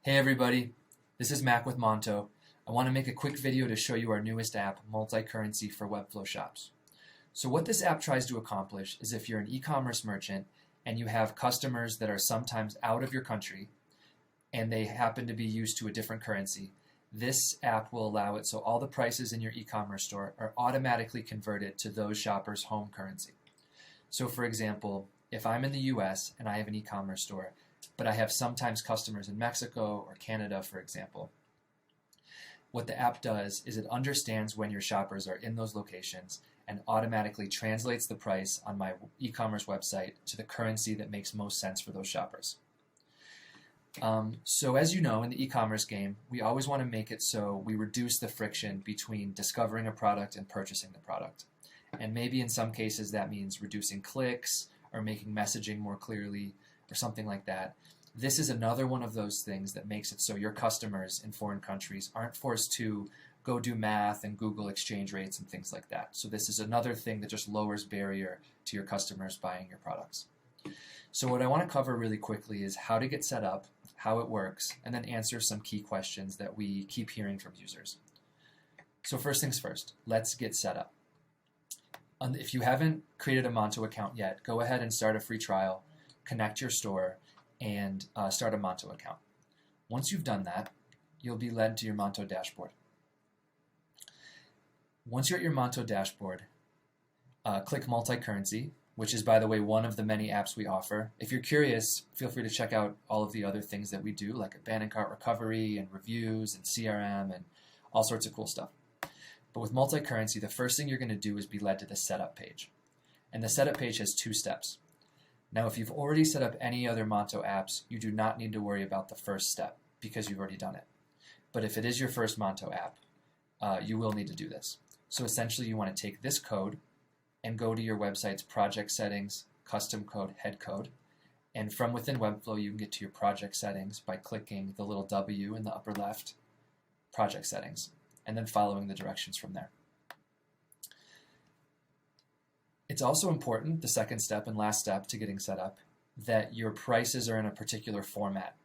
Hey everybody, this is Mac with Monto. I want to make a quick video to show you our newest app, multi-currency for Webflow shops. So what this app tries to accomplish is if you're an e-commerce merchant and you have customers that are sometimes out of your country and they happen to be used to a different currency, this app will allow it so all the prices in your e-commerce store are automatically converted to those shoppers' home currency. So for example, if I'm in the US and I have an e-commerce store, but I have sometimes customers in Mexico or Canada, for example, what the app does is it understands when your shoppers are in those locations and automatically translates the price on my e-commerce website to the currency that makes most sense for those shoppers. So as you know, in the e-commerce game, we always want to make it so we reduce the friction between discovering a product and purchasing the product. And maybe in some cases that means reducing clicks or making messaging more clearly or something like that. This is another one of those things that makes it so your customers in foreign countries aren't forced to go do math and Google exchange rates and things like that. So this is another thing that just lowers barrier to your customers buying your products. So what I want to cover really quickly is how to get set up, how it works, and then answer some key questions that we keep hearing from users. So first things first, let's get set up. If you haven't created a Monto account yet, go ahead and start a free trial, connect your store, and start a Monto account. Once you've done that, you'll be led to your Monto dashboard. Once you're at your Monto dashboard, click multi-currency, which is, by the way, one of the many apps we offer. If you're curious, feel free to check out all of the other things that we do, like abandoned cart recovery and reviews and CRM and all sorts of cool stuff. But with multi-currency, the first thing you're going to do is be led to the setup page. And the setup page has two steps. Now, if you've already set up any other Monto apps, you do not need to worry about the first step because you've already done it. But if it is your first Monto app, you will need to do this. So essentially, you want to take this code and go to your website's project settings, custom code, head code. And from within Webflow, you can get to your project settings by clicking the little W in the upper left, project settings, and then following the directions from there. It's also important, the second step and last step to getting set up, that your prices are in a particular format.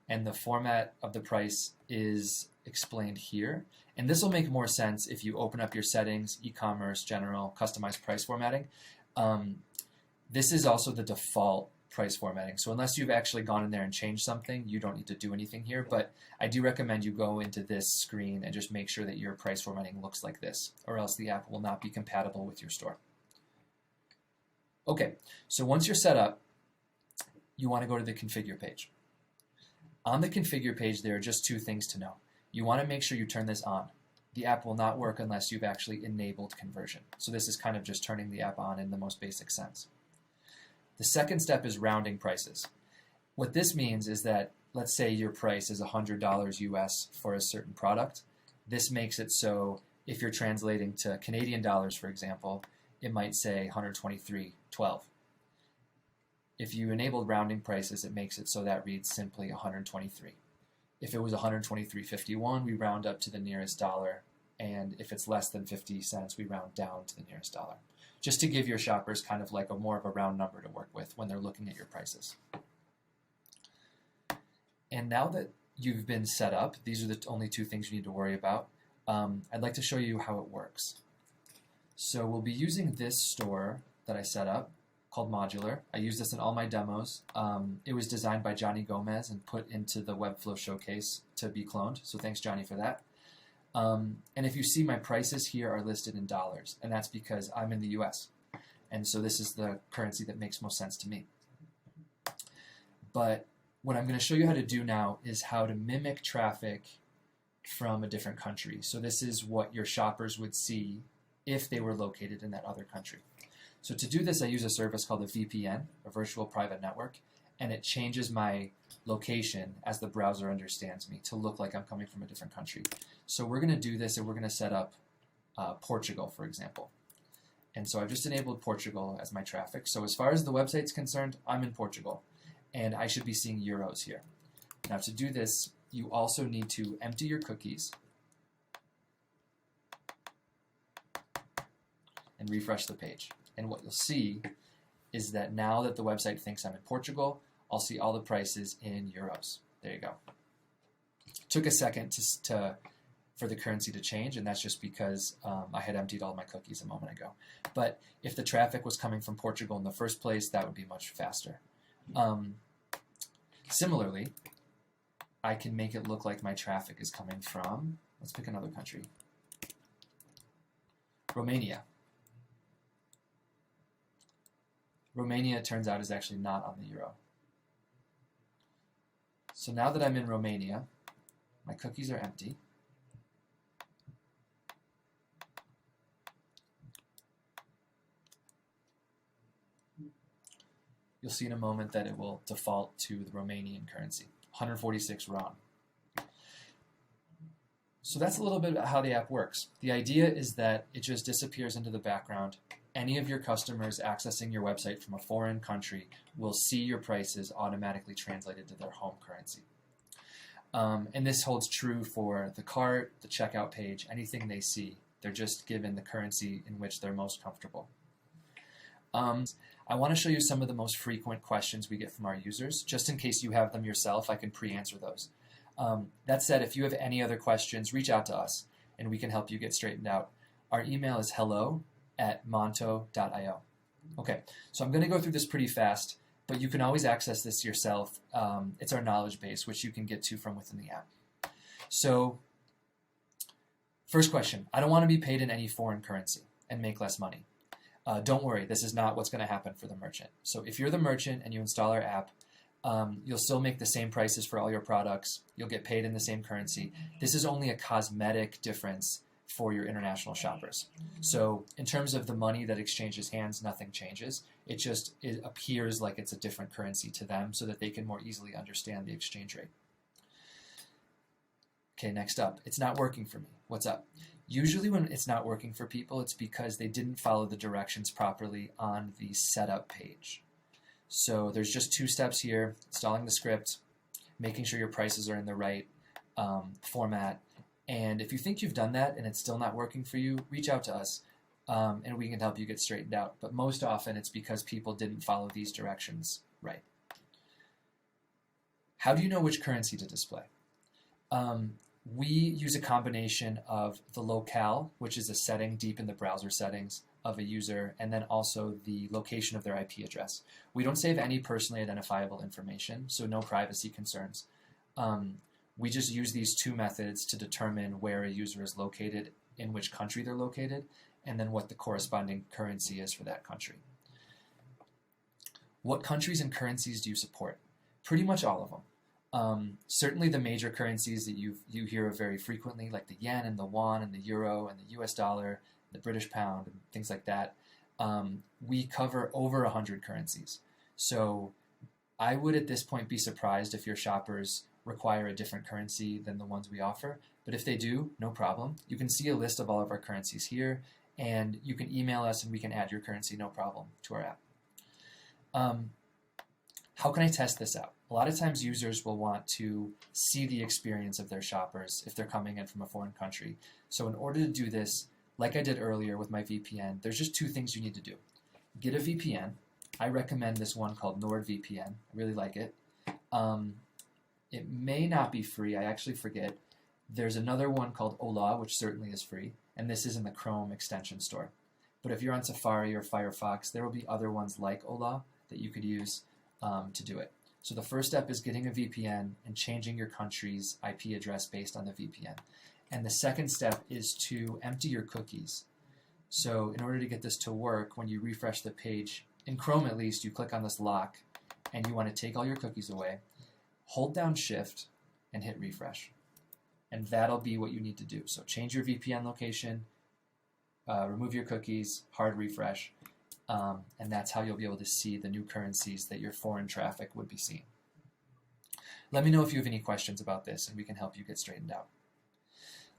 And the format of the price is explained here. And this will make more sense if you open up your settings, e-commerce, general, customized price formatting. This is also the default price formatting. So unless you've actually gone in there and changed something, you don't need to do anything here. But I do recommend you go into this screen and just make sure that your price formatting looks like this, or else the app will not be compatible with your store. Okay, so once you're set up, you want to go to the configure page. On the configure page, there are just two things to know. You want to make sure you turn this on. The app will not work unless you've actually enabled conversion. So this is kind of just turning the app on in the most basic sense. The second step is rounding prices. What this means is that, let's say your price is $100 US for a certain product. This makes it so if you're translating to Canadian dollars, for example, it might say 123.12. If you enabled rounding prices, it makes it so that reads simply 123. If it was 123.51, we round up to the nearest dollar, and if it's less than 50 cents, we round down to the nearest dollar, just to give your shoppers kind of like more of a round number to work with when they're looking at your prices. And now that you've been set up, these are the only two things you need to worry about. I'd like to show you how it works. So we'll be using this store that I set up called Modular. I use this in all my demos. It was designed by Johnny Gomez and put into the Webflow showcase to be cloned. So thanks, Johnny, for that. And if you see, my prices here are listed in dollars, and that's because I'm in the US. And so this is the currency that makes most sense to me. But what I'm going to show you how to do now is how to mimic traffic from a different country. So this is what your shoppers would see if they were located in that other country. So to do this, I use a service called a VPN, a virtual private network, and it changes my location as the browser understands me to look like I'm coming from a different country. So we're going to do this, and we're going to set up Portugal, for example. And so I've just enabled Portugal as my traffic. So as far as the website's concerned, I'm in Portugal, and I should be seeing euros here. Now to do this, you also need to empty your cookies and refresh the page. And what you'll see is that now that the website thinks I'm in Portugal, I'll see all the prices in euros. There you go. Took a second for the currency to change, and that's just because I had emptied all my cookies a moment ago. But if the traffic was coming from Portugal in the first place, that would be much faster. Similarly, I can make it look like my traffic is coming from, let's pick another country, Romania. Romania, it turns out, is actually not on the euro. So now that I'm in Romania, my cookies are empty. You'll see in a moment that it will default to the Romanian currency, 146 RON. So that's a little bit about how the app works. The idea is that it just disappears into the background. Any of your customers accessing your website from a foreign country will see your prices automatically translated to their home currency. And this holds true for the cart, the checkout page, anything they see. They're just given the currency in which they're most comfortable. I want to show you some of the most frequent questions we get from our users. Just in case you have them yourself, I can pre-answer those. That said, if you have any other questions, reach out to us and we can help you get straightened out. Our email is hello@monto.io. Okay, so I'm going to go through this pretty fast, but you can always access this yourself. It's our knowledge base, which you can get to from within the app. So, first question, I don't want to be paid in any foreign currency and make less money. Don't worry, this is not what's going to happen for the merchant. So if you're the merchant and you install our app, you'll still make the same prices for all your products. You'll get paid in the same currency. This is only a cosmetic difference for your international shoppers. So in terms of the money that exchanges hands, nothing changes. It appears like it's a different currency to them so that they can more easily understand the exchange rate. Okay, next up, it's not working for me. What's up? Usually when it's not working for people, it's because they didn't follow the directions properly on the setup page. So there's just 2 steps here: installing the script, making sure your prices are in the right format. And if you think you've done that and it's still not working for you, reach out to us and we can help you get straightened out. But most often it's because people didn't follow these directions right. How do you know which currency to display? We use a combination of the locale, which is a setting deep in the browser settings of a user, and then also the location of their IP address. We don't save any personally identifiable information, so no privacy concerns. We just use these 2 methods to determine where a user is located, in which country they're located, and then what the corresponding currency is for that country. What countries and currencies do you support? Pretty much all of them. Certainly the major currencies that you hear of very frequently, like the yen and the won and the euro and the US dollar, the British pound, and things like that. We cover over 100 currencies. So I would at this point be surprised if your shoppers require a different currency than the ones we offer. But if they do, no problem. You can see a list of all of our currencies here, and you can email us and we can add your currency, no problem, to our app. How can I test this out? A lot of times users will want to see the experience of their shoppers if they're coming in from a foreign country. So in order to do this, like I did earlier with my VPN, there's just 2 things you need to do. Get a VPN. I recommend this one called NordVPN. I really like it. It may not be free. I actually forget. There's another one called Ola, which certainly is free, and this is in the Chrome extension store. But if you're on Safari or Firefox, there will be other ones like Ola that you could use to do it. So the first step is getting a VPN and changing your country's IP address based on the VPN. And the second step is to empty your cookies. So in order to get this to work, when you refresh the page, in Chrome at least, you click on this lock and you want to take all your cookies away. Hold down Shift and hit refresh. And that'll be what you need to do. So change your VPN location, remove your cookies, hard refresh, and that's how you'll be able to see the new currencies that your foreign traffic would be seeing. Let me know if you have any questions about this and we can help you get straightened out.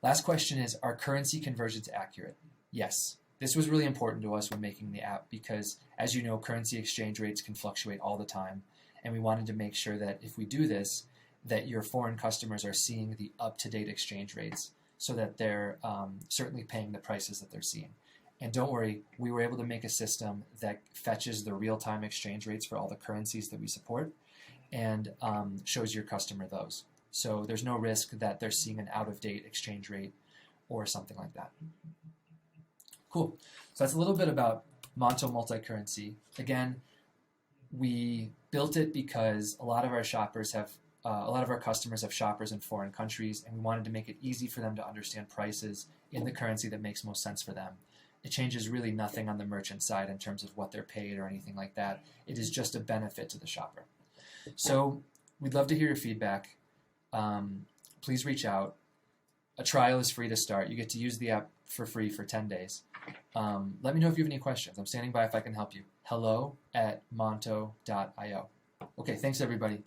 Last question is, are currency conversions accurate? Yes. This was really important to us when making the app because, as you know, currency exchange rates can fluctuate all the time, and we wanted to make sure that if we do this, that your foreign customers are seeing the up-to-date exchange rates so that they're certainly paying the prices that they're seeing. And don't worry, we were able to make a system that fetches the real-time exchange rates for all the currencies that we support and shows your customer those. So there's no risk that they're seeing an out-of-date exchange rate or something like that. Cool. So that's a little bit about Monto multi-currency. Again, we built it because a lot of our customers have shoppers in foreign countries, and we wanted to make it easy for them to understand prices in the currency that makes most sense for them. It changes really nothing on the merchant side in terms of what they're paid or anything like that. It is just a benefit to the shopper. So we'd love to hear your feedback. Please reach out. A trial is free to start. You get to use the app for free for 10 days. Let me know if you have any questions. I'm standing by if I can help you. hello@monto.io. Okay, thanks everybody.